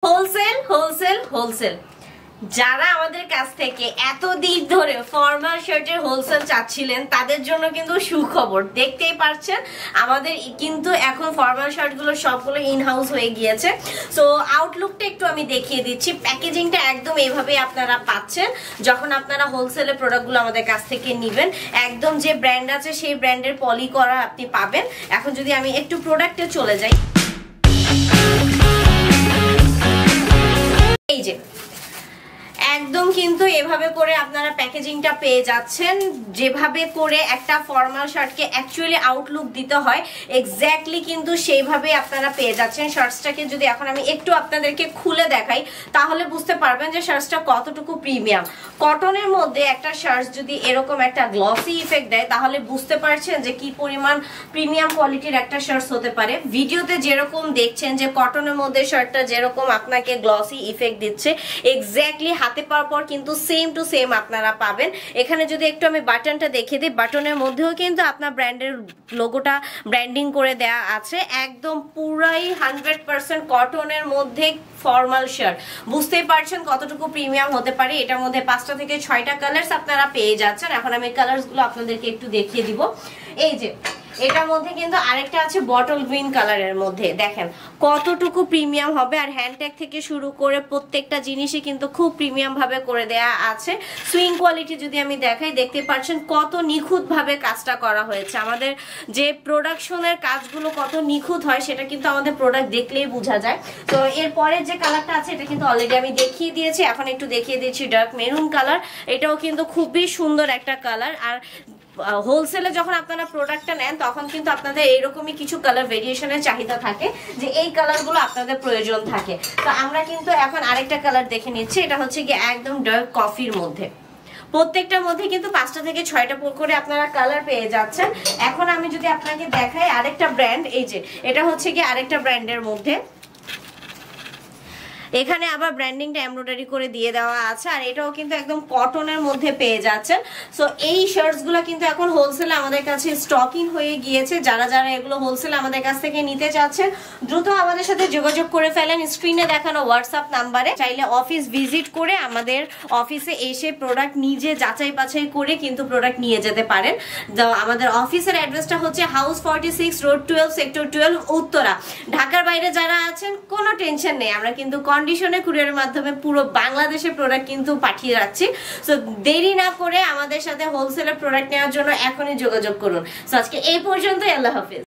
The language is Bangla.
হোলসেল হোলসেল হোলসেল যারা আমাদের কাছ থেকে এতদিন ধরে ফর্মাল শার্টের হোলসেল চাচ্ছিলেন তাদের জন্য কিন্তু সুখবর। দেখতেই পাচ্ছেন আমাদের কিন্তু এখন ফর্মাল শার্টগুলো সবগুলো ইন হাউস হয়ে গিয়েছে। সো আউটলুকটা একটু আমি দেখিয়ে দিচ্ছি। প্যাকেজিংটা একদম এইভাবেই আপনারা পাচ্ছেন যখন আপনারা হোলসেলের প্রোডাক্টগুলো আমাদের কাছ থেকে নেবেন। একদম যে ব্র্যান্ড আছে সেই ব্র্যান্ডের পলি করা আপনি পাবেন। এখন যদি আমি একটু প্রোডাক্টে চলে যাই, এই যে একদম কিন্তু এভাবে করে আপনারা প্যাকেজিংটা পেয়ে যাচ্ছেন। যেভাবে করে একটা ফর্মাল শার্টকে অ্যাকচুয়ালি আউটলুক দিতে হয় এক্স্যাক্টলি কিন্তু সেইভাবে আপনারা পেয়ে যাচ্ছেন। শার্টসটাকে যদি এখন আমি একটু আপনাদেরকে খুলে দেখাই তাহলে বুঝতে পারবেন যে শার্টসটা কতটুকু প্রিমিয়াম। কটনের মধ্যে একটা শার্টস যদি এরকম একটা গ্লসি ইফেক্ট দেয় তাহলে বুঝতে পারছেন যে কি পরিমাণ প্রিমিয়াম কোয়ালিটির একটা শার্টস হতে পারে। ভিডিওতে যেরকম দেখছেন যে কটনের মধ্যে শার্টটা যেরকম আপনাকে গ্লসি ইফেক্ট দিচ্ছে, এক্স্যাক্টলি হাতে পাওয়ার পর কিন্তু সেম টু সেম আপনারা পাবেন। এখানে যদি একটু আমি বাটনটা দেখিয়ে দিই, বাটনের মধ্যেও কিন্তু আপনার ব্র্যান্ডের লোগোটা ব্র্যান্ডিং করে দেয়া আছে। একদম পুরাই 100% কটনের মধ্যে ফর্মাল শার্ট। বুঝতেই পারছেন কতটুকু প্রিমিয়াম হতে পারে। এটার মধ্যে 5টা থেকে 6টা কালার্স আপনারা পেয়ে যাচ্ছেন। এখন আমি কালার্স গুলো আপনাদেরকে একটু দেখিয়ে দিব। এই যে এটার মধ্যে কিন্তু আরেকটা আছে বটল গ্রিন কালারের মধ্যে, দেখেন কতটুকু প্রিমিয়াম হবে। আর হ্যান্ডট্যাগ থেকে শুরু করে প্রত্যেকটা জিনিসই কিন্তু খুব প্রিমিয়াম ভাবে করে দেয়া আছে। সুইং কোয়ালিটি যদি আমি দেখাই, দেখতে পাচ্ছেন কত নিখুঁত ভাবে কাজটা করা হয়েছে। আমাদের যে প্রোডাকশনের কাজগুলো কত নিখুঁত হয় সেটা কিন্তু আমাদের প্রোডাক্ট দেখলেই বোঝা যায়। তো এরপরে যে কালারটা আছে এটা কিন্তু অলরেডি আমি দেখিয়ে দিয়েছি। এখন একটু দেখিয়ে দিচ্ছি ডার্ক মেরুন কালার। এটাও কিন্তু খুবই সুন্দর একটা কালার। আর হোলসেলে যখন আপনারা প্রোডাক্টটা নেন তখন কিন্তু আপনাদের এইরকমই কিছু কালার ভেরিয়েশনের চাহিদা থাকে যে এই কালারগুলো আপনাদের প্রয়োজন থাকে। তো আমরা কিন্তু এখন আরেকটা কালার দেখে নিচ্ছি। এটা হচ্ছে কি একদম ডার্ক কফির মধ্যে। প্রত্যেকটার মধ্যে কিন্তু 5টা থেকে 6টা করে আপনারা কালার পেয়ে যাচ্ছেন। এখন আমি যদি আপনাকে দেখাই আরেকটা ব্র্যান্ড, এই যে এটা হচ্ছে কি আরেকটা ব্র্যান্ডের মধ্যে। এখানে আবার ব্র্যান্ডিংটা এমব্রয়ডারি করে দিয়ে দেওয়া আছে। আর এটাও কিন্তু একদম কটনের মধ্যে পেয়ে যাচ্ছেন। সো এই শার্টসগুলো কিন্তু এখন হোলসেলে আমাদের কাছে স্টকিং হয়ে গিয়েছে। যারা যারা এগুলো হোলসেলে আমাদের কাছ থেকে নিতে চাচ্ছেন দ্রুত আমাদের সাথে যোগাযোগ করে ফেলেন স্ক্রিনে দেখানো হোয়াটসঅ্যাপ নাম্বারে। চাইলে অফিস ভিজিট করে আমাদের অফিসে এসে প্রোডাক্ট নিজে যাচাই বাছাই করে কিন্তু প্রোডাক্ট নিয়ে যেতে পারেন। আমাদের অফিসের অ্যাড্রেসটা হচ্ছে হাউস 46 রোড 12 সেক্টর 12 উত্তরা। ঢাকার বাইরে যারা আছেন কোনো টেনশন নেই, আমরা কিন্তু কন্ডিশনে কুরিয়ারের মাধ্যমে পুরো বাংলাদেশের প্রোডাক্ট কিন্তু পাঠিয়ে রাখছি। সো দেরি না করে আমাদের সাথে হোলসেলের প্রোডাক্ট নেওয়ার জন্য এখনই যোগাযোগ করুন। সো আজকে এই পর্যন্তই, আল্লাহ হাফেজ।